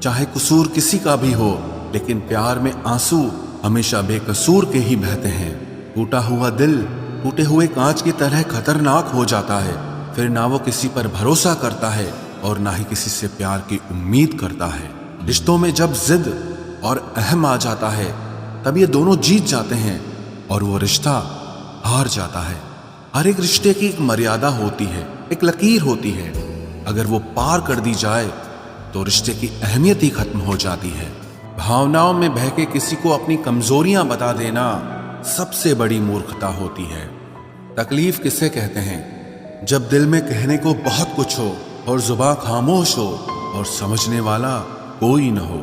चाहे कसूर किसी का भी हो, लेकिन प्यार में आंसू हमेशा बेकसूर के ही बहते हैं। टूटा हुआ दिल टूटे हुए कांच की तरह खतरनाक हो जाता है। फिर ना वो किसी पर भरोसा करता है और ना ही किसी से प्यार की उम्मीद करता है। रिश्तों में जब जिद और अहम आ जाता है, तब ये दोनों जीत जाते हैं और वो रिश्ता हार जाता है। हर एक रिश्ते की एक मर्यादा होती है, एक लकीर होती है। अगर वो पार कर दी जाए तो रिश्ते की अहमियत ही खत्म हो जाती है। भावनाओं में बह के किसी को अपनी कमजोरियां बता देना सबसे बड़ी मूर्खता होती है। तकलीफ किसे कहते हैं? जब दिल में कहने को बहुत कुछ हो और जुबान खामोश हो और समझने वाला कोई न हो।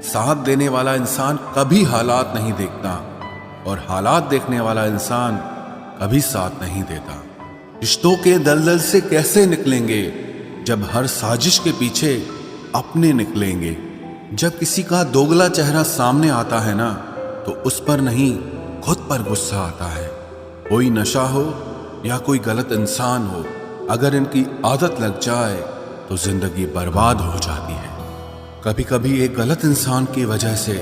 साथ देने वाला इंसान कभी हालात नहीं देखता और हालात देखने वाला इंसान कभी साथ नहीं देता। रिश्तों के दलदल से कैसे निकलेंगे जब हर साजिश के पीछे अपने निकलेंगे। जब किसी का दोगला चेहरा सामने आता है ना, तो उस पर नहीं खुद पर गुस्सा आता है। कोई नशा हो या कोई गलत इंसान हो, अगर इनकी आदत लग जाए तो जिंदगी बर्बाद हो जाती है। कभी कभी एक गलत इंसान की वजह से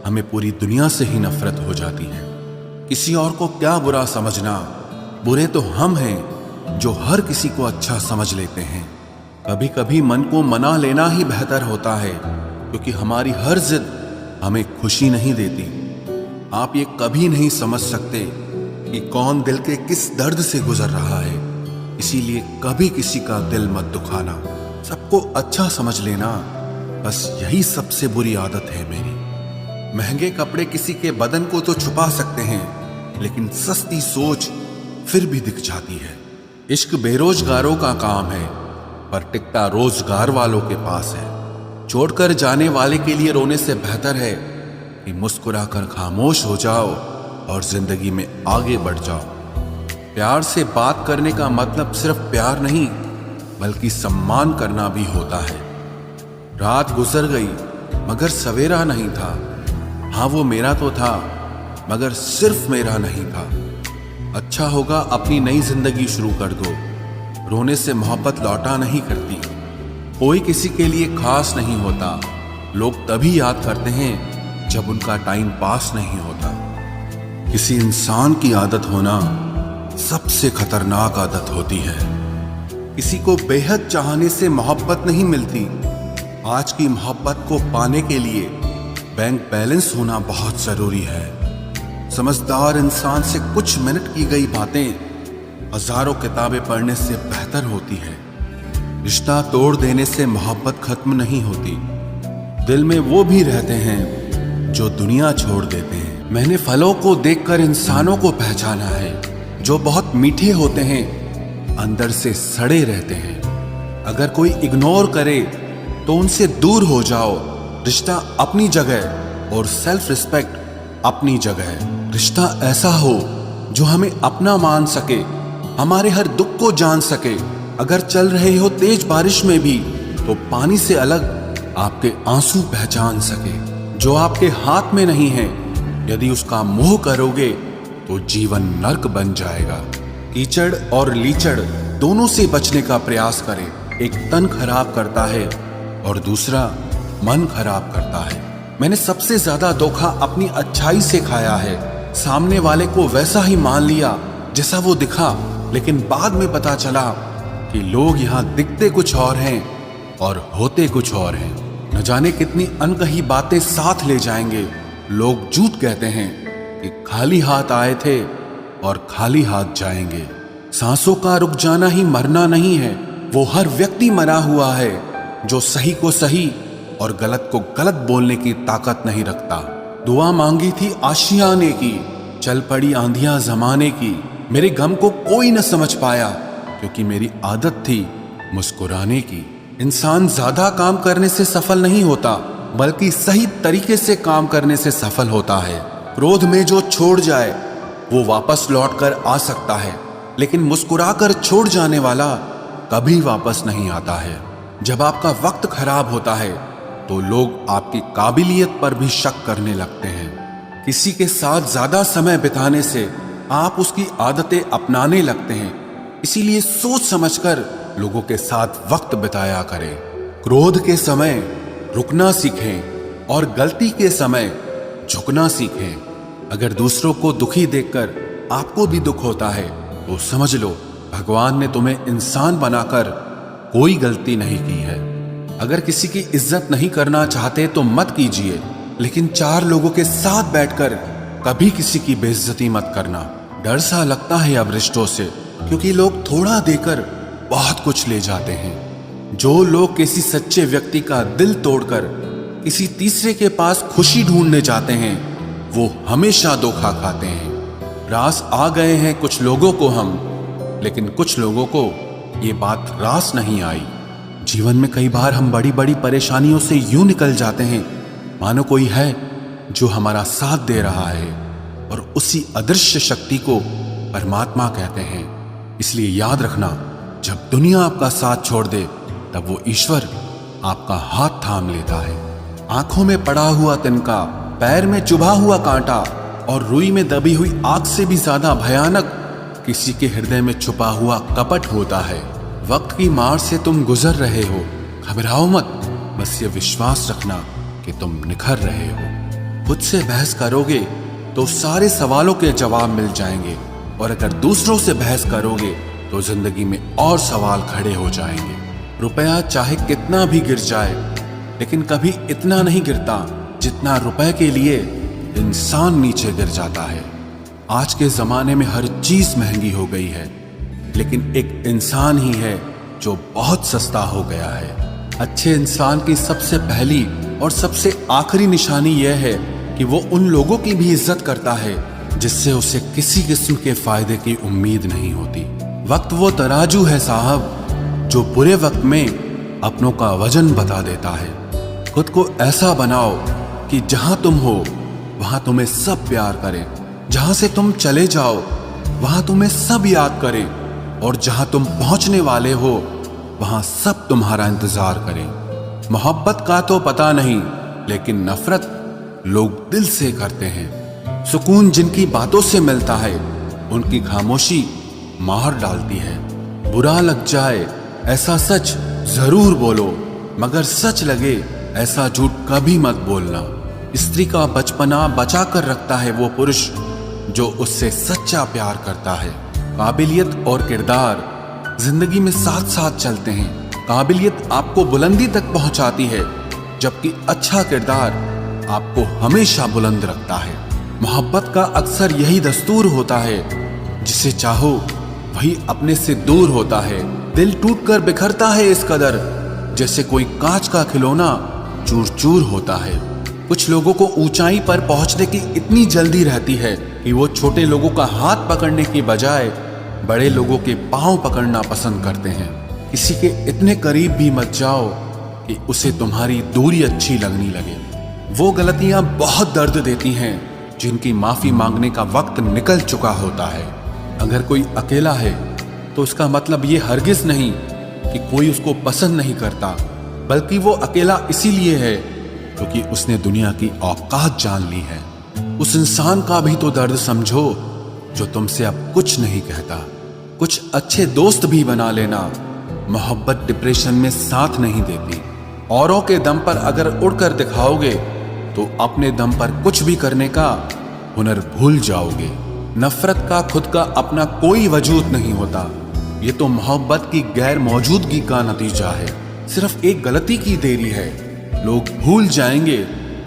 हमें पूरी दुनिया से ही नफरत हो जाती है। किसी और को क्या बुरा समझना, बुरे तो हम हैं जो हर किसी को अच्छा समझ लेते हैं। कभी कभी मन को मना लेना ही बेहतर होता है, क्योंकि हमारी हर जिद हमें खुशी नहीं देती। आप ये कभी नहीं समझ सकते कि कौन दिल के किस दर्द से गुजर रहा है, इसीलिए कभी किसी का दिल मत दुखाना। सबको अच्छा समझ लेना, बस यही सबसे बुरी आदत है मेरी। महंगे कपड़े किसी के बदन को तो छुपा सकते हैं, लेकिन सस्ती सोच फिर भी दिख जाती है। इश्क बेरोजगारों का काम है, पर टिकता रोजगार वालों के पास है। छोड़कर जाने वाले के लिए रोने से बेहतर है कि मुस्कुराकर खामोश हो जाओ और जिंदगी में आगे बढ़ जाओ। प्यार से बात करने का मतलब सिर्फ प्यार नहीं, बल्कि सम्मान करना भी होता है। रात गुजर गई मगर सवेरा नहीं था। हाँ, वो मेरा तो था, मगर सिर्फ मेरा नहीं था। अच्छा होगा अपनी नई जिंदगी शुरू कर दो। रोने से मोहब्बत लौटा नहीं करती। कोई किसी के लिए खास नहीं होता। लोग तभी याद करते हैं जब उनका टाइम पास नहीं होता। किसी इंसान की आदत होना सबसे खतरनाक आदत होती है। किसी को बेहद चाहने से मोहब्बत नहीं मिलती। आज की मोहब्बत को पाने के लिए बैंक बैलेंस होना बहुत जरूरी है। समझदार इंसान से कुछ मिनट की गई बातें हजारों किताबें पढ़ने से बेहतर होती है। रिश्ता तोड़ देने से मोहब्बत खत्म नहीं होती। दिल में वो भी रहते हैं जो दुनिया छोड़ देते हैं। मैंने फलों को देखकर इंसानों को पहचाना है, जो बहुत मीठे होते हैं, अंदर से सड़े रहते हैं। अगर कोई इग्नोर करे तो उनसे दूर हो जाओ। रिश्ता अपनी जगह और सेल्फ रिस्पेक्ट अपनी जगह। रिश्ता ऐसा हो जो हमें अपना मान सके, हमारे हर दुख को जान सके। अगर चल रहे हो तेज बारिश में भी, तो पानी से अलग आपके आंसू पहचान सके। जो आपके हाथ में नहीं है, यदि उसका मोह करोगे तो जीवन नर्क बन जाएगा। कीचड़ और लीचड़ दोनों से बचने का प्रयास करें। एक तन खराब करता है और दूसरा मन खराब करता है। मैंने सबसे ज्यादा धोखा अपनी अच्छाई से खाया है। सामने वाले को वैसा ही मान लिया जैसा वो दिखा, लेकिन बाद में पता चला कि लोग यहाँ दिखते कुछ और हैं और होते कुछ और हैं। न जाने कितनी अनकही बातें साथ ले जाएंगे। लोग झूठ कहते हैं कि खाली हाथ आए थे और खाली हाथ जाएंगे। सांसों का रुक जाना ही मरना नहीं है। वो हर व्यक्ति मरा हुआ है जो सही को सही और गलत को गलत बोलने की ताकत नहीं रखता। दुआ मांगी थी आशियाने की, चल पड़ी आंधियां जमाने की। मेरे गम को कोई न समझ पाया, क्योंकि मेरी आदत थी मुस्कुराने की। इंसान ज्यादा काम करने से सफल नहीं होता, बल्कि सही तरीके से काम करने से सफल होता है। क्रोध में जो छोड़ जाए वो वापस लौट कर आ सकता है, लेकिन मुस्कुराकर छोड़ जाने वाला कभी वापस नहीं आता है। जब आपका वक्त खराब होता है तो लोग आपकी काबिलियत पर भी शक करने लगते हैं। किसी के साथ ज्यादा समय बिताने से आप उसकी आदतें अपनाने लगते हैं। इसीलिए सोच समझकर लोगों के साथ वक्त बिताया करें। क्रोध के समय रुकना सीखें और गलती के समय झुकना सीखें। अगर दूसरों को दुखी देखकर आपको भी दुख होता है तो समझ लो भगवान ने तुम्हें इंसान बनाकर कोई गलती नहीं की है। अगर किसी की इज्जत नहीं करना चाहते तो मत कीजिए, लेकिन चार लोगों के साथ बैठकर कभी किसी की बेइज्जती मत करना। डर सा लगता है अब रिश्तों से, क्योंकि लोग थोड़ा देकर बहुत कुछ ले जाते हैं। जो लोग किसी सच्चे व्यक्ति का दिल तोड़कर किसी तीसरे के पास खुशी ढूंढने जाते हैं वो हमेशा धोखा खाते हैं। रास आ गए हैं कुछ लोगों को हम, लेकिन कुछ लोगों को ये बात रास नहीं आई। जीवन में कई बार हम बड़ी बड़ी परेशानियों से यूं निकल जाते हैं मानो कोई है जो हमारा साथ दे रहा है, और उसी अदृश्य शक्ति को परमात्मा कहते हैं। इसलिए याद रखना, जब दुनिया आपका साथ छोड़ दे तब वो ईश्वर आपका हाथ थाम लेता है। आंखों में पड़ा हुआ तिनका, पैर में चुभा हुआ कांटा और रुई में दबी हुई आग से भी ज्यादा भयानक किसी के हृदय में छुपा हुआ कपट होता है। वक्त की मार से तुम गुजर रहे हो, घबराओ मत, बस ये विश्वास रखना कि तुम निखर रहे हो। खुद से बहस करोगे तो सारे सवालों के जवाब मिल जाएंगे, और अगर दूसरों से बहस करोगे तो जिंदगी में और सवाल खड़े हो जाएंगे। रुपया चाहे कितना भी गिर जाए, लेकिन कभी इतना नहीं गिरता जितना रुपए के लिए इंसान नीचे गिर जाता है। आज के जमाने में हर चीज महंगी हो गई है, लेकिन एक इंसान ही है जो बहुत सस्ता हो गया है। अच्छे इंसान की सबसे पहली और सबसे आखिरी निशानी यह है कि वो उन लोगों की भी इज्जत करता है जिससे उसे किसी किस्म के फायदे की उम्मीद नहीं होती। वक्त वो तराजू है साहब जो बुरे वक्त में अपनों का वजन बता देता है। खुद को ऐसा बनाओ कि जहां तुम हो वहां तुम्हें सब प्यार करें, जहां से तुम चले जाओ वहां तुम्हें सब याद करें, और जहां तुम पहुंचने वाले हो वहां सब तुम्हारा इंतजार करें। मोहब्बत का तो पता नहीं, लेकिन नफरत लोग दिल से करते हैं। सुकून जिनकी बातों से मिलता है उनकी खामोशी मार डालती है। बुरा लग जाए ऐसा सच जरूर बोलो, मगर सच लगे ऐसा झूठ कभी मत बोलना। स्त्री का बचपना बचा कर रखता है वो पुरुष जो उससे सच्चा प्यार करता है। काबिलियत और किरदार जिंदगी में साथ साथ चलते हैं। काबिलियत आपको बुलंदी तक पहुंचाती है, जबकि अच्छा किरदार आपको हमेशा बुलंद रखता है। मोहब्बत का अक्सर यही दस्तूर होता है, जिसे चाहो वही अपने से दूर होता है। दिल टूटकर बिखरता है इस कदर, जैसे कोई कांच का खिलौना चूर चूर होता है। कुछ लोगों को ऊंचाई पर पहुंचने की इतनी जल्दी रहती है कि वो छोटे लोगों का हाथ पकड़ने की बजाय बड़े लोगों के पांव पकड़ना पसंद करते हैं। किसी के इतने करीब भी मत जाओ कि उसे तुम्हारी दूरी अच्छी लगने लगे। वो गलतियां बहुत दर्द देती हैं जिनकी माफी मांगने का वक्त निकल चुका होता है। अगर कोई अकेला है तो उसका मतलब ये हरगिज नहीं कि कोई उसको पसंद नहीं करता, बल्कि वो अकेला इसीलिए है क्योंकि उसने दुनिया की औकात जान ली है। उस इंसान का भी तो दर्द समझो जो तुमसे अब कुछ नहीं कहता। कुछ अच्छे दोस्त भी बना लेना। मोहब्बत डिप्रेशन में साथ नहीं देती। औरों के दम पर अगर उड़कर दिखाओगे तो अपने दम पर कुछ भी करने का हुनर भूल जाओगे। नफरत का खुद का अपना कोई वजूद नहीं होता। ये तो मोहब्बत की गैर मौजूदगी का नतीजा है। सिर्फ एक गलती की देरी है। लोग भूल जाएंगे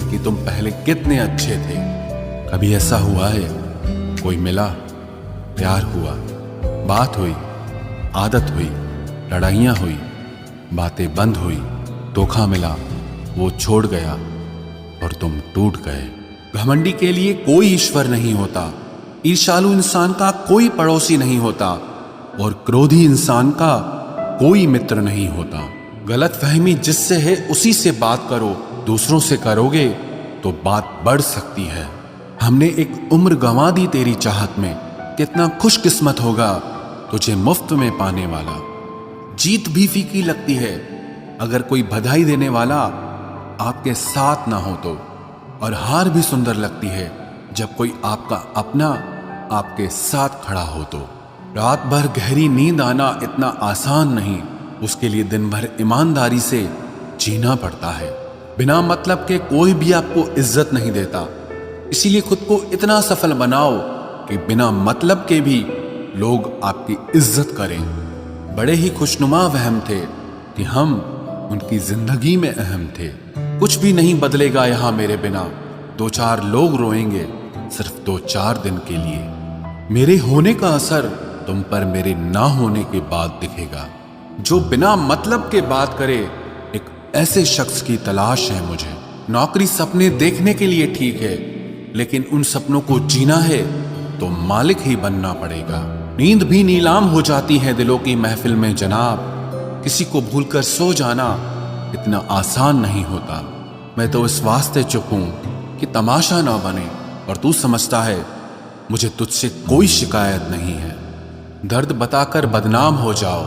कि तुम पहले कितने अच्छे थे। कभी ऐसा हुआ है कोई मिला, प्यार हुआ, बात हुई, आदत हुई, लड़ाइयाँ हुई, बातें बंद हुई, धोखा मिला, वो छोड़ गया और तुम टूट गए। घमंडी के लिए कोई ईश्वर नहीं होता। ईर्ष्यालु इंसान का कोई पड़ोसी नहीं होता, और क्रोधी इंसान का कोई मित्र नहीं होता। गलतफहमी जिससे है उसी से बात करो। दूसरों से करोगे तो बात बढ़ सकती है। हमने एक उम्र गंवा दी तेरी चाहत में। कितना खुशकिस्मत होगा तुझे मुफ्त में पाने वाला। जीत भी फीकी लगती है अगर कोई बधाई देने वाला आपके साथ ना हो तो, और हार भी सुंदर लगती है जब कोई आपका अपना आपके साथ खड़ा हो तो। रात भर गहरी नींद आना इतना आसान नहीं, उसके लिए दिन भर ईमानदारी से जीना पड़ता है। बिना मतलब के कोई भी आपको इज्जत नहीं देता। इसीलिए खुद को इतना सफल बनाओ कि बिना मतलब के भी लोग आपकी इज्जत करें। बड़े ही खुशनुमा वहम थे कि हम उनकी जिंदगी में अहम थे। कुछ भी नहीं बदलेगा यहां मेरे बिना, 2-4 लोग रोएंगे सिर्फ 2-4 दिन के लिए। मेरे होने का असर तुम पर मेरे ना होने के बाद दिखेगा। जो बिना मतलब के बात करे, एक ऐसे शख्स की तलाश है मुझे। नौकरी सपने देखने के लिए ठीक है, लेकिन उन सपनों को जीना है तो मालिक ही बनना पड़ेगा। नींद भी नीलाम हो जाती है दिलों की महफिल में जनाब। किसी को भूलकर सो जाना इतना आसान नहीं होता। मैं तो इस वास्ते चुप हूं कि तमाशा ना बने, और तू समझता है मुझे तुझसे कोई शिकायत नहीं है। दर्द बताकर बदनाम हो जाओ,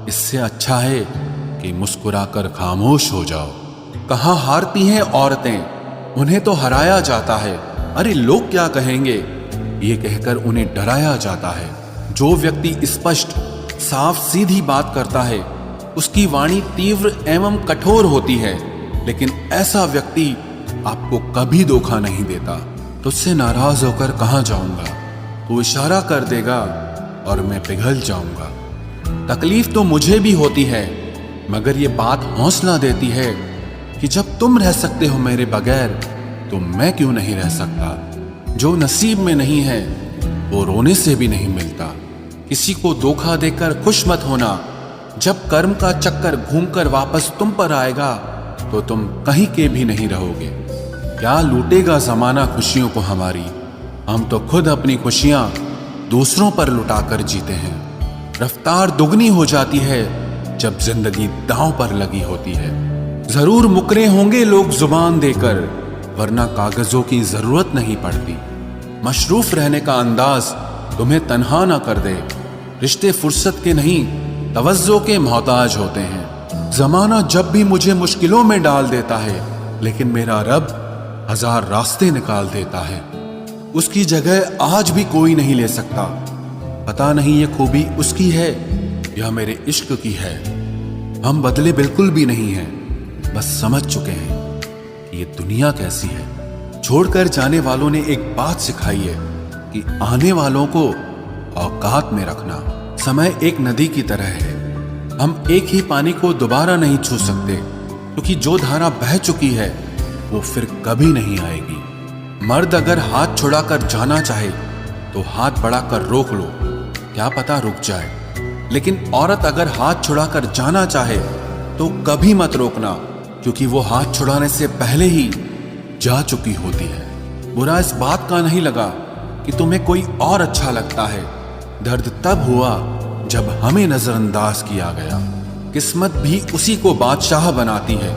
इससे अच्छा है कि मुस्कुराकर खामोश हो जाओ। कहाँ हारती हैं औरतें, उन्हें तो हराया जाता है। अरे लोग क्या कहेंगे, ये कहकर उन्हें डराया जाता है। जो व्यक्ति स्पष्ट साफ सीधी बात करता है, उसकी वाणी तीव्र एवं कठोर होती है, लेकिन ऐसा व्यक्ति आपको कभी धोखा नहीं देता। तुझसे नाराज होकर कहाँ जाऊंगा, तू इशारा कर देगा और मैं पिघल जाऊंगा। तकलीफ तो मुझे भी होती है, मगर ये बात हौसला देती है कि जब तुम रह सकते हो मेरे बगैर, तो मैं क्यों नहीं रह सकता। जो नसीब में नहीं है वो रोने से भी नहीं मिलता। किसी को धोखा देकर खुश मत होना। जब कर्म का चक्कर घूमकर वापस तुम पर आएगा तो तुम कहीं के भी नहीं रहोगे। क्या लूटेगा जमाना खुशियों को हमारी, हम तो खुद अपनी खुशियां दूसरों पर लुटाकर जीते हैं। रफ्तार दुगनी हो जाती है जब जिंदगी दांव पर लगी होती है। जरूर मुकरे होंगे लोग जुबान देकर, वरना कागजों की जरूरत नहीं पड़ती। मशरूफ रहने का अंदाज तुम्हें तन्हा ना कर दे। रिश्ते फुर्सत के नहीं, तवज्जो के मोहताज होते हैं। जमाना जब भी मुझे मुश्किलों में डाल देता है, लेकिन मेरा रब 1000 रास्ते निकाल देता है। उसकी जगह आज भी कोई नहीं ले सकता। पता नहीं ये खूबी उसकी है या मेरे इश्क की है। हम बदले बिल्कुल भी नहीं हैं, बस समझ चुके हैं कि ये दुनिया कैसी है। छोड़कर जाने वालों ने एक बात सिखाई है कि आने वालों को औकात में रखना। समय एक नदी की तरह है, हम एक ही पानी को दोबारा नहीं छू सकते, क्योंकि जो धारा बह चुकी है वो फिर कभी नहीं आएगी। मर्द अगर हाथ छुड़ाकर जाना चाहे तो हाथ बढ़ाकर रोक लो, क्या पता रुक जाए। लेकिन औरत अगर हाथ छुड़ाकर जाना चाहे तो कभी मत रोकना, क्योंकि वो हाथ छुड़ाने से पहले ही जा चुकी होती है। बुरा इस बात का नहीं लगा कि तुम्हें कोई और अच्छा लगता है। दर्द तब हुआ जब हमें नजरअंदाज किया गया। किस्मत भी उसी को बादशाह बनाती है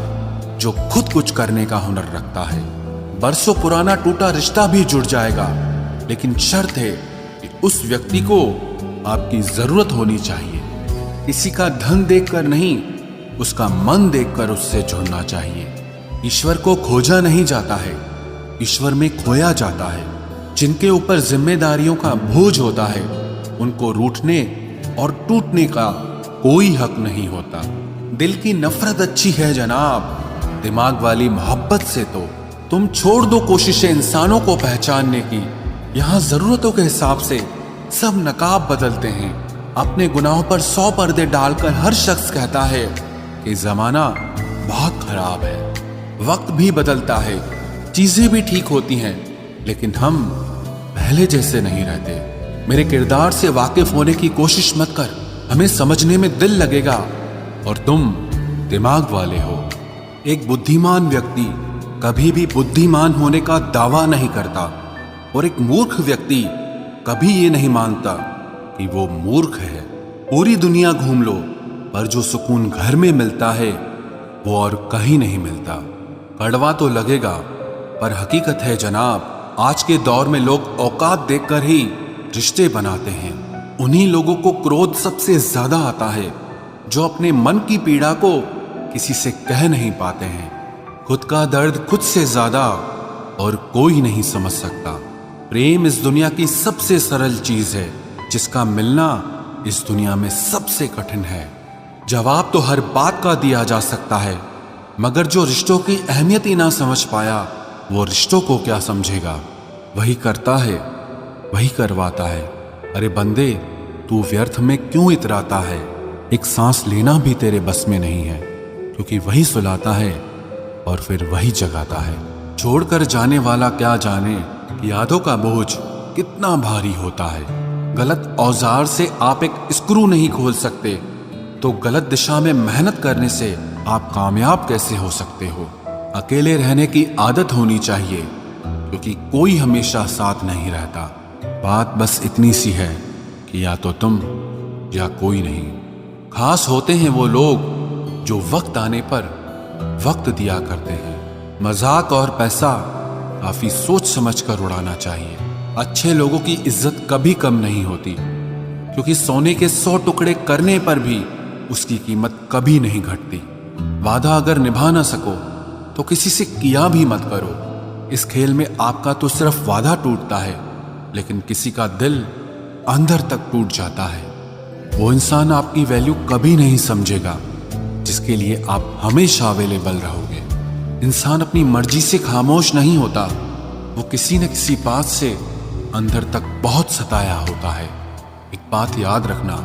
जो खुद कुछ करने का हुनर रखता है। बरसों पुराना टूटा रिश्ता भी जुड़ जाएगा, लेकिन शर्त है कि उस व्यक्ति को आपकी जरूरत होनी चाहिए। किसी का धन देखकर नहीं, उसका मन देखकर उससे जुड़ना चाहिए। ईश्वर को खोजा नहीं जाता है, ईश्वर में खोया जाता है। जिनके ऊपर जिम्मेदारियों का बोझ होता है, उनको रूठने और टूटने का कोई हक नहीं होता। दिल की नफरत अच्छी है जनाब, दिमाग वाली मोहब्बत से तो तुम छोड़ दो कोशिशें इंसानों को पहचानने की। यहां जरूरतों के हिसाब से सब नकाब बदलते हैं। अपने गुनाहों पर 100 पर्दे डालकर हर शख्स कहता है कि जमाना बहुत खराब है। वक्त भी बदलता है, चीजें भी ठीक होती हैं, लेकिन हम पहले जैसे नहीं रहते। मेरे किरदार से वाकिफ होने की कोशिश मत कर, हमें समझने में दिल लगेगा और तुम दिमाग वाले हो। एक बुद्धिमान व्यक्ति कभी भी बुद्धिमान होने का दावा नहीं करता, और एक मूर्ख व्यक्ति कभी ये नहीं मानता कि वो मूर्ख है। पूरी दुनिया घूम लो, पर जो सुकून घर में मिलता है वो और कहीं नहीं मिलता। कड़वा तो लगेगा, पर हकीकत है जनाब। आज के दौर में लोग औकात देखकर ही रिश्ते बनाते हैं। उन्हीं लोगों को क्रोध सबसे ज्यादा आता है जो अपने मन की पीड़ा को किसी से कह नहीं पाते हैं। खुद का दर्द खुद से ज्यादा और कोई नहीं समझ सकता। प्रेम इस दुनिया की सबसे सरल चीज है, जिसका मिलना इस दुनिया में सबसे कठिन है। जवाब तो हर बात का दिया जा सकता है, मगर जो रिश्तों की अहमियत ही ना समझ पाया, वो रिश्तों को क्या समझेगा। वही करता है, वही करवाता है। अरे बंदे, तू व्यर्थ में क्यों इतराता है। एक सांस लेना भी तेरे बस में नहीं है, क्योंकि वही सुलाता है और फिर वही जगाता है। छोड़कर जाने वाला क्या जाने कि यादों का बोझ कितना भारी होता है। गलत औजार से आप एक स्क्रू नहीं खोल सकते, तो गलत दिशा में मेहनत करने से आप कामयाब कैसे हो सकते हो। अकेले रहने की आदत होनी चाहिए, क्योंकि कोई हमेशा साथ नहीं रहता। बात बस इतनी सी है कि या तो तुम या कोई नहीं। खास होते हैं वो लोग जो वक्त आने पर वक्त दिया करते हैं। मजाक और पैसा काफी सोच समझ कर उड़ाना चाहिए। अच्छे लोगों की इज्जत कभी कम नहीं होती, क्योंकि सोने के 100 टुकड़े करने पर भी उसकी कीमत कभी नहीं घटती। वादा अगर निभा ना सको तो किसी से किया भी मत करो। इस खेल में आपका तो सिर्फ वादा टूटता है, लेकिन किसी का दिल अंदर तक टूट जाता है। वो इंसान आपकी वैल्यू कभी नहीं समझेगा जिसके लिए आप हमेशा अवेलेबल रहोगे। इंसान अपनी मर्जी से खामोश नहीं होता, वो किसी न किसी बात से अंदर तक बहुत सताया होता है। एक बात याद रखना,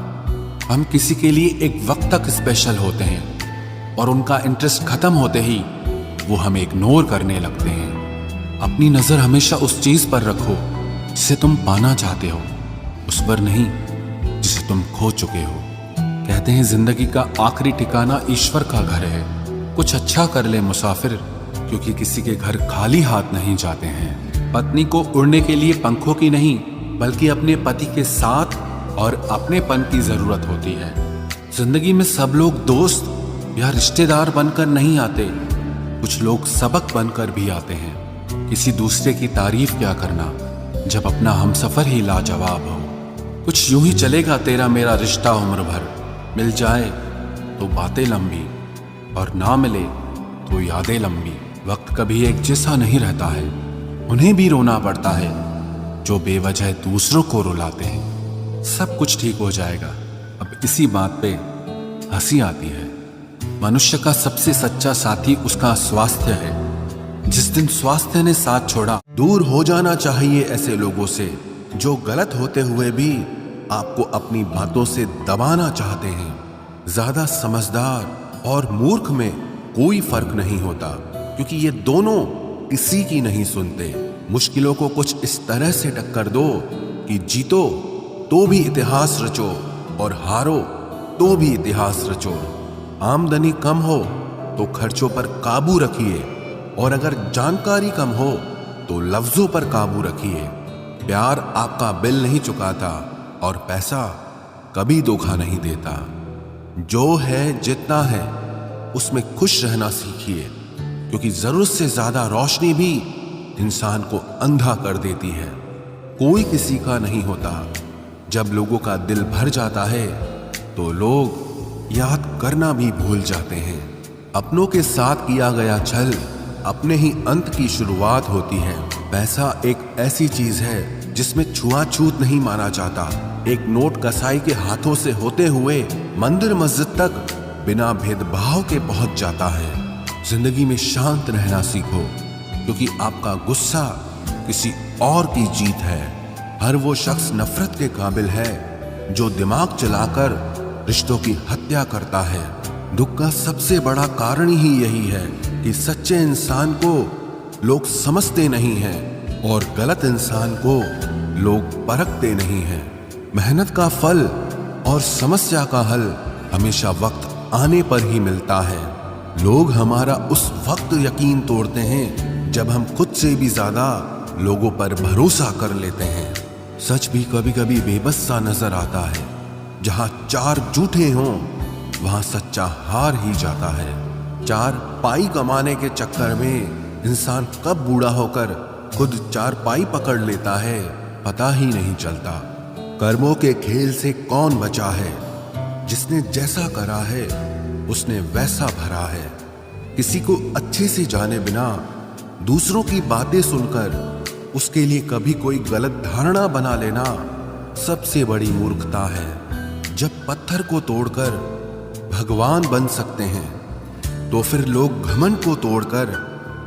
हम किसी के लिए एक वक्त तक स्पेशल होते हैं और उनका इंटरेस्ट खत्म होते ही वो हमें इग्नोर करने लगते हैं। अपनी नजर हमेशा उस चीज पर रखो जिसे तुम पाना चाहते हो, उस पर नहीं जिसे तुम खो चुके हो। कहते हैं जिंदगी का आखिरी ठिकाना ईश्वर का घर है। कुछ अच्छा कर ले मुसाफिर, क्योंकि किसी के घर खाली हाथ नहीं जाते हैं। पत्नी को उड़ने के लिए पंखों की नहीं, बल्कि अपने पति के साथ और अपनेपन की जरूरत होती है। जिंदगी में सब लोग दोस्त या रिश्तेदार बनकर नहीं आते, कुछ लोग सबक बनकर भी आते हैं। किसी दूसरे की तारीफ क्या करना जब अपना हमसफर ही लाजवाब हो। कुछ यूं ही चलेगा तेरा मेरा रिश्ता उम्र भर, मिल जाए तो बातें लंबी और ना मिले तो यादें लंबी। वक्त कभी एक जैसा नहीं रहता है, उन्हें भी रोना पड़ता है जो बेवजह दूसरों को रुलाते हैं। सब कुछ ठीक हो जाएगा। अब इसी बात पे हंसी आती है। मनुष्य का सबसे सच्चा साथी उसका स्वास्थ्य है। जिस दिन स्वास्थ्य ने साथ छोड़ा, दूर हो जाना चाहिए ऐसे लोगों से जो गलत होते हुए भी आपको अपनी बातों से दबाना चाहते हैं। ज्यादा समझदार और मूर्ख में कोई फर्क नहीं होता, क्योंकि ये दोनों किसी की नहीं सुनते। मुश्किलों को कुछ इस तरह से टक्कर दो कि जीतो तो भी इतिहास रचो और हारो तो भी इतिहास रचो। आमदनी कम हो तो खर्चों पर काबू रखिए, और अगर जानकारी कम हो तो लफ्जों पर काबू रखिए। प्यार आपका बिल नहीं चुकाता और पैसा कभी धोखा नहीं देता। जो है जितना है उसमें खुश रहना सीखिए, क्योंकि जरूरत से ज्यादा रोशनी भी इंसान को अंधा कर देती है। कोई किसी का नहीं होता। जब लोगों का दिल भर जाता है तो लोग याद करना भी भूल जाते हैं। अपनों के साथ किया गया छल अपने ही अंत की शुरुआत होती है। पैसा एक ऐसी चीज है जिसमें छुआछूत नहीं माना जाता। एक नोट कसाई के हाथों से होते हुए मंदिर मस्जिद तक बिना भेदभाव के पहुंच जाता है। जिंदगी में शांत रहना सीखो, क्योंकि आपका गुस्सा किसी और की जीत है। हर वो शख्स नफरत के काबिल है जो दिमाग चलाकर रिश्तों की हत्या करता है। दुख का सबसे बड़ा कारण ही यही है कि सच्चे इंसान को लोग समझते नहीं हैं और गलत इंसान को लोग परखते नहीं हैं। मेहनत का फल और समस्या का हल हमेशा वक्त आने पर ही मिलता है। लोग हमारा उस वक्त यकीन तोड़ते हैं जब हम खुद से भी ज्यादा लोगों पर भरोसा कर लेते हैं। सच भी कभी कभी बेबस सा नजर आता है। जहां चार झूठे हों वहां सच्चा हार ही जाता है। चार पाई कमाने के चक्कर में इंसान कब बूढ़ा होकर खुद चार पाई पकड़ लेता है पता ही नहीं चलता। कर्मों के खेल से कौन बचा है? जिसने जैसा करा है उसने वैसा भरा है। किसी को अच्छे से जाने बिना दूसरों की बातें सुनकर उसके लिए कभी कोई गलत धारणा बना लेना सबसे बड़ी मूर्खता है। जब पत्थर को तोड़कर भगवान बन सकते हैं तो फिर लोग घमंड को तोड़कर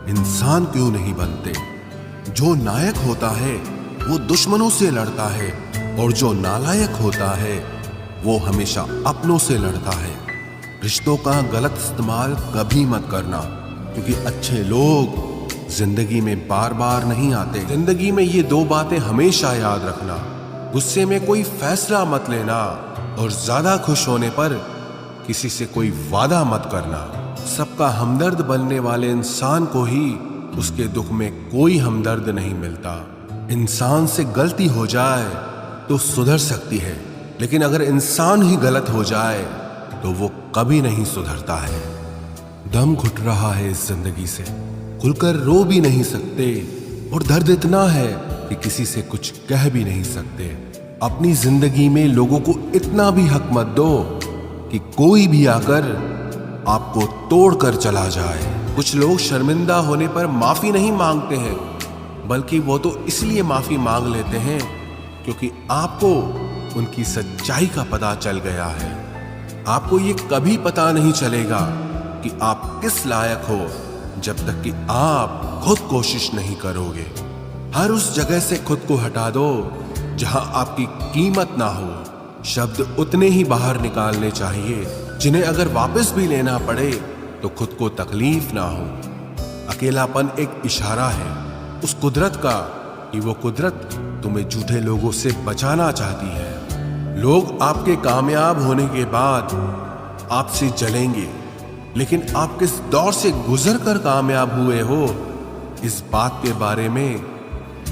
इंसान क्यों नहीं बनते? जो नायक होता है वो दुश्मनों से लड़ता है, और जो नालायक होता है वो हमेशा अपनों से लड़ता है। रिश्तों का गलत इस्तेमाल कभी मत करना, क्योंकि अच्छे लोग जिंदगी में बार बार नहीं आते। जिंदगी में ये 2 बातें हमेशा याद रखना: गुस्से में कोई फैसला मत लेना, और ज्यादा खुश होने पर किसी से कोई वादा मत करना। सबका हमदर्द बनने वाले इंसान को ही उसके दुख में कोई हमदर्द नहीं मिलता। इंसान से गलती हो जाए तो सुधर सकती है, लेकिन अगर इंसान ही गलत हो जाए तो वो कभी नहीं सुधरता है। दम घुट रहा है इस जिंदगी से, खुलकर रो भी नहीं सकते, और दर्द इतना है कि किसी से कुछ कह भी नहीं सकते। अपनी जिंदगी में लोगों को इतना भी हक मत दो कि कोई भी आकर आपको तोड़कर चला जाए। कुछ लोग शर्मिंदा होने पर माफी नहीं मांगते हैं, बल्कि वो तो इसलिए माफी मांग लेते हैं क्योंकि आपको उनकी सच्चाई का पता चल गया है। आपको ये कभी पता नहीं चलेगा कि आप किस लायक हो जब तक कि आप खुद कोशिश नहीं करोगे। हर उस जगह से खुद को हटा दो जहां आपकी कीमत ना हो। शब्द उतने ही बाहर निकालने चाहिए जिन्हें अगर वापस भी लेना पड़े तो खुद को तकलीफ ना हो। अकेलापन एक इशारा है उस कुदरत का कि वो कुदरत तुम्हें झूठे लोगों से बचाना चाहती है। लोग आपके कामयाब होने के बाद आपसे जलेंगे, लेकिन आप किस दौर से गुजर कर कामयाब हुए हो इस बात के बारे में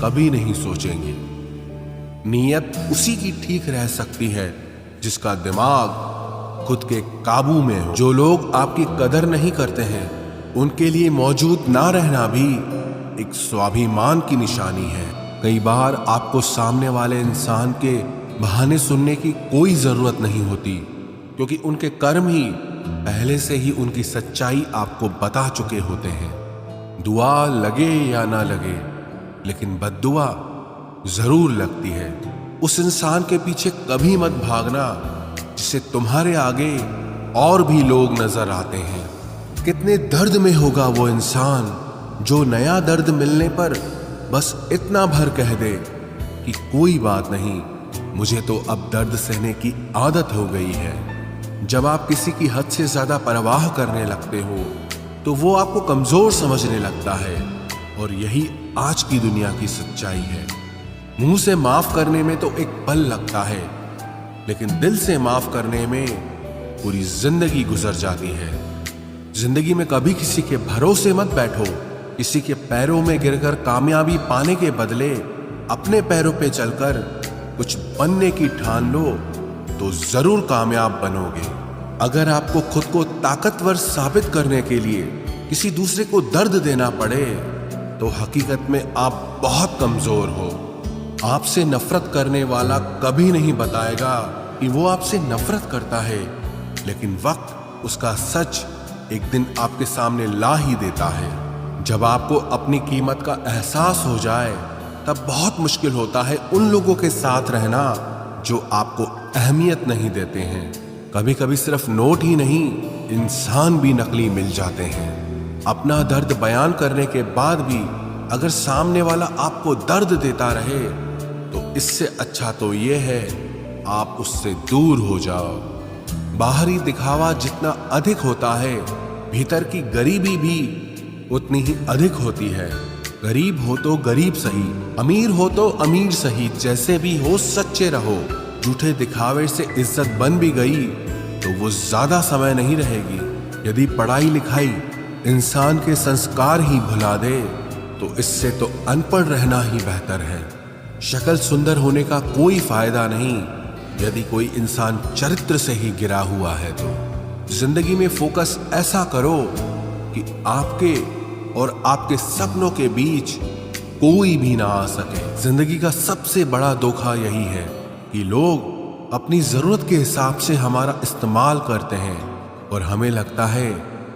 कभी नहीं सोचेंगे। नीयत उसी की ठीक रह सकती है जिसका दिमाग खुद के काबू में हो। जो लोग आपकी कदर नहीं करते हैं उनके लिए मौजूद ना रहना भी एक स्वाभिमान की निशानी है। कई बार आपको सामने वाले इंसान के बहाने सुनने की कोई जरूरत नहीं होती, क्योंकि उनके कर्म ही पहले से ही उनकी सच्चाई आपको बता चुके होते हैं। दुआ लगे या ना लगे, लेकिन बद्दुआ जरूर लगती है। उस इंसान के पीछे कभी मत भागना जिससे तुम्हारे आगे और भी लोग नजर आते हैं। कितने दर्द में होगा वो इंसान जो नया दर्द मिलने पर बस इतना भर कह दे कि कोई बात नहीं, मुझे तो अब दर्द सहने की आदत हो गई है। जब आप किसी की हद से ज्यादा परवाह करने लगते हो तो वो आपको कमजोर समझने लगता है, और यही आज की दुनिया की सच्चाई है। मुंह से माफ करने में तो एक पल लगता है, लेकिन दिल से माफ करने में पूरी जिंदगी गुजर जाती है। जिंदगी में कभी किसी के भरोसे मत बैठो। किसी के पैरों में गिरकर कामयाबी पाने के बदले अपने पैरों पे चलकर कुछ बनने की ठान लो तो जरूर कामयाब बनोगे। अगर आपको खुद को ताकतवर साबित करने के लिए किसी दूसरे को दर्द देना पड़े तो हकीकत में आप बहुत कमजोर हो। आपसे नफरत करने वाला कभी नहीं बताएगा कि वो आपसे नफरत करता है, लेकिन वक्त उसका सच एक दिन आपके सामने ला ही देता है। जब आपको अपनी कीमत का एहसास हो जाए तब बहुत मुश्किल होता है उन लोगों के साथ रहना जो आपको अहमियत नहीं देते हैं। कभी कभी सिर्फ नोट ही नहीं, इंसान भी नकली मिल जाते हैं। अपना दर्द बयान करने के बाद भी अगर सामने वाला आपको दर्द देता रहे तो इससे अच्छा तो ये है आप उससे दूर हो जाओ। बाहरी दिखावा जितना अधिक होता है, भीतर की गरीबी भी उतनी ही अधिक होती है। गरीब हो तो गरीब सही, अमीर हो तो अमीर सही, जैसे भी हो सच्चे रहो। झूठे दिखावे से इज्जत बन भी गई तो वो ज्यादा समय नहीं रहेगी। यदि पढ़ाई लिखाई इंसान के संस्कार ही भुला दे तो इससे तो अनपढ़ रहना ही बेहतर है। शक्ल सुंदर होने का कोई फायदा नहीं यदि कोई इंसान चरित्र से ही गिरा हुआ है। तो जिंदगी में फोकस ऐसा करो कि आपके और आपके सपनों के बीच कोई भी ना आ सके। जिंदगी का सबसे बड़ा धोखा यही है कि लोग अपनी जरूरत के हिसाब से हमारा इस्तेमाल करते हैं और हमें लगता है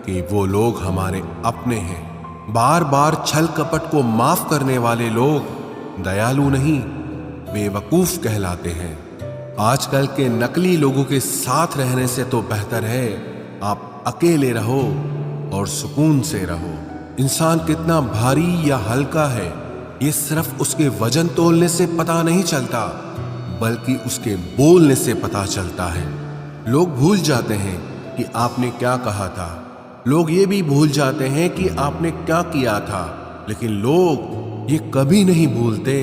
कि वो लोग हमारे अपने हैं। बार बार छल कपट को माफ करने वाले लोग दयालु नहीं, बेवकूफ कहलाते हैं। आजकल के नकली लोगों के साथ रहने से तो बेहतर है आप अकेले रहो और सुकून से रहो। इंसान कितना भारी या हल्का है ये सिर्फ उसके वजन तोलने से पता नहीं चलता, बल्कि उसके बोलने से पता चलता है। लोग भूल जाते हैं कि आपने क्या कहा था, लोग ये भी भूल जाते हैं कि आपने क्या किया था, लेकिन लोग ये कभी नहीं भूलते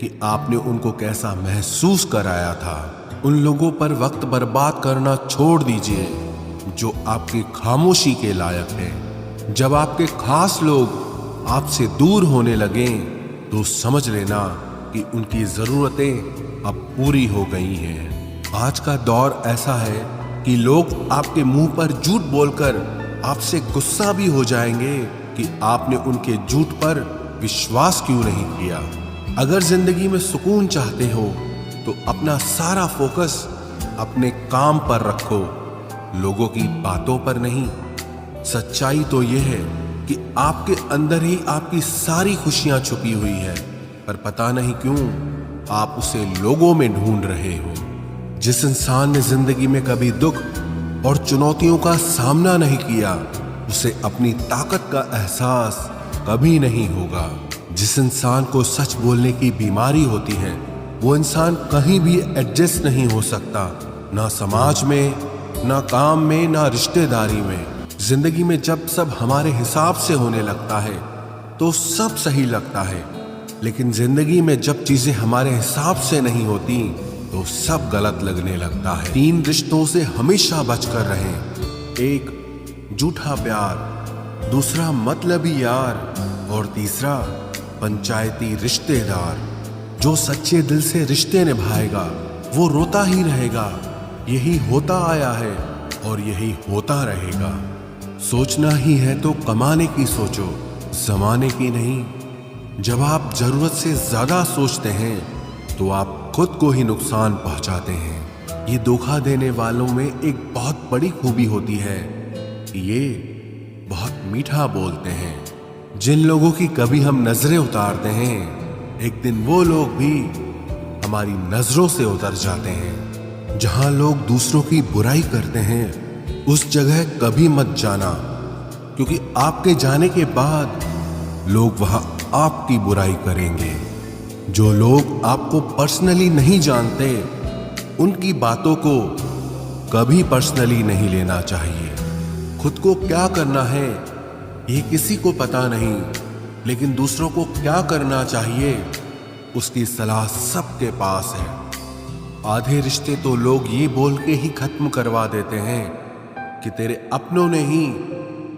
कि आपने उनको कैसा महसूस कराया था। उन लोगों पर वक्त बर्बाद करना छोड़ दीजिए जो आपकी खामोशी के लायक है। जब आपके खास लोग आपसे दूर होने लगें तो समझ लेना कि उनकी ज़रूरतें अब पूरी हो गई हैं। आज का दौर ऐसा है कि लोग आपके मुंह पर झूठ बोलकर आपसे गुस्सा भी हो जाएंगे कि आपने उनके झूठ पर विश्वास क्यों नहीं किया। अगर जिंदगी में सुकून चाहते हो तो अपना सारा फोकस अपने काम पर रखो, लोगों की बातों पर नहीं। सच्चाई तो यह है कि आपके अंदर ही आपकी सारी खुशियां छुपी हुई है, पर पता नहीं क्यों आप उसे लोगों में ढूंढ रहे हो। जिस इंसान ने जिंदगी में कभी दुख और चुनौतियों का सामना नहीं किया, उसे अपनी ताकत का एहसास कभी नहीं होगा। जिस इंसान को सच बोलने की बीमारी होती है, वो इंसान कहीं भी एडजस्ट नहीं हो सकता, ना समाज में, ना काम में, ना रिश्तेदारी में। जिंदगी में जब सब हमारे हिसाब से होने लगता है तो सब सही लगता है, लेकिन जिंदगी में जब चीजें हमारे हिसाब से नहीं होती तो सब गलत लगने लगता है। 3 रिश्तों से हमेशा बचकर रहें। 1 झूठा प्यार, दूसरा मतलबी यार और तीसरा पंचायती रिश्तेदार। जो सच्चे दिल से रिश्ते निभाएगा वो रोता ही रहेगा। यही होता आया है और यही होता रहेगा। सोचना ही है तो कमाने की सोचो, जमाने की नहीं। जब आप जरूरत से ज्यादा सोचते हैं तो आप खुद को ही नुकसान पहुंचाते हैं। ये धोखा देने वालों में एक बहुत बड़ी खूबी होती है कि ये बहुत मीठा बोलते हैं। जिन लोगों की कभी हम नजरें उतारते हैं, एक दिन वो लोग भी हमारी नजरों से उतर जाते हैं। जहां लोग दूसरों की बुराई करते हैं उस जगह कभी मत जाना, क्योंकि आपके जाने के बाद लोग वहां आपकी बुराई करेंगे। जो लोग आपको पर्सनली नहीं जानते, उनकी बातों को कभी पर्सनली नहीं लेना चाहिए। खुद को क्या करना है ये किसी को पता नहीं, लेकिन दूसरों को क्या करना चाहिए उसकी सलाह सबके पास है। आधे रिश्ते तो लोग ये बोल के ही खत्म करवा देते हैं कि तेरे अपनों ने ही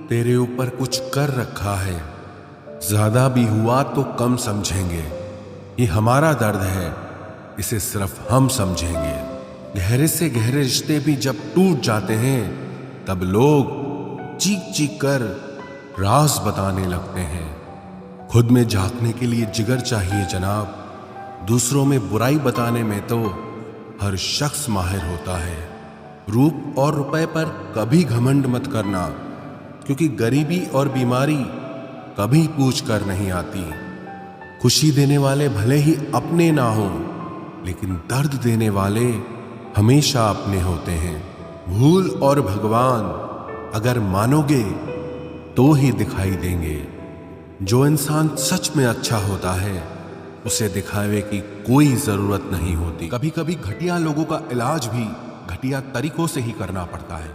तेरे ऊपर कुछ कर रखा है। ज्यादा भी हुआ तो कम समझेंगे। ये हमारा दर्द है, इसे सिर्फ हम समझेंगे। गहरे से गहरे रिश्ते भी जब टूट जाते हैं तब लोग चीख चीख कर राज बताने लगते हैं। खुद में झांकने के लिए जिगर चाहिए जनाब। दूसरों में बुराई बताने में तो हर शख्स माहिर होता है। रूप और रुपए पर कभी घमंड मत करना, क्योंकि गरीबी और बीमारी कभी पूछ कर नहीं आती। खुशी देने वाले भले ही अपने ना हों, लेकिन दर्द देने वाले हमेशा अपने होते हैं। भूल और भगवान अगर मानोगे तो ही दिखाई देंगे। जो इंसान सच में अच्छा होता है उसे दिखावे की कोई जरूरत नहीं होती। कभी कभी घटिया लोगों का इलाज भी घटिया तरीकों से ही करना पड़ता है।